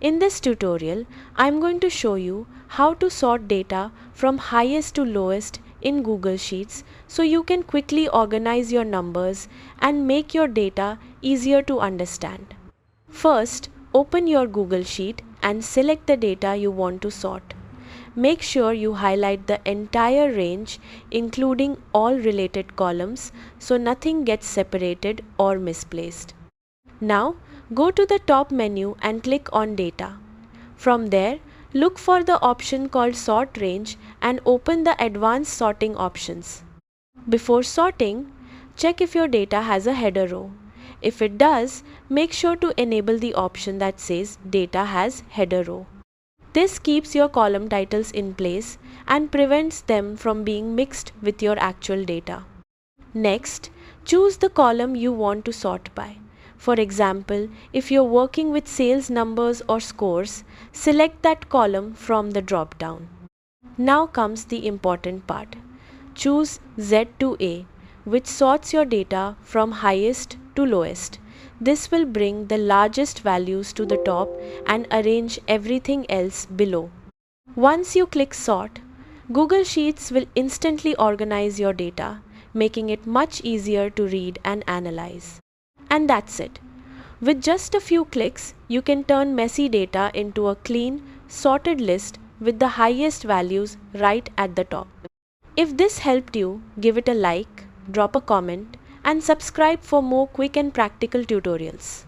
In this tutorial, I am going to show you how to sort data from highest to lowest in Google Sheets so you can quickly organize your numbers and make your data easier to understand. First, open your Google Sheet and select the data you want to sort. Make sure you highlight the entire range, including all related columns, so nothing gets separated or misplaced. Now, go to the top menu and click on Data. From there, look for the option called Sort Range and open the Advanced Sorting options. Before sorting, check if your data has a header row. If it does, make sure to enable the option that says Data has header row. This keeps your column titles in place and prevents them from being mixed with your actual data. Next, choose the column you want to sort by. For example, if you're working with sales numbers or scores, select that column from the drop-down. Now comes the important part. Choose Z to A, which sorts your data from highest to lowest. This will bring the largest values to the top and arrange everything else below. Once you click Sort, Google Sheets will instantly organize your data, making it much easier to read and analyze. And that's it. With just a few clicks, you can turn messy data into a clean, sorted list with the highest values right at the top. If this helped you, give it a like, drop a comment, and subscribe for more quick and practical tutorials.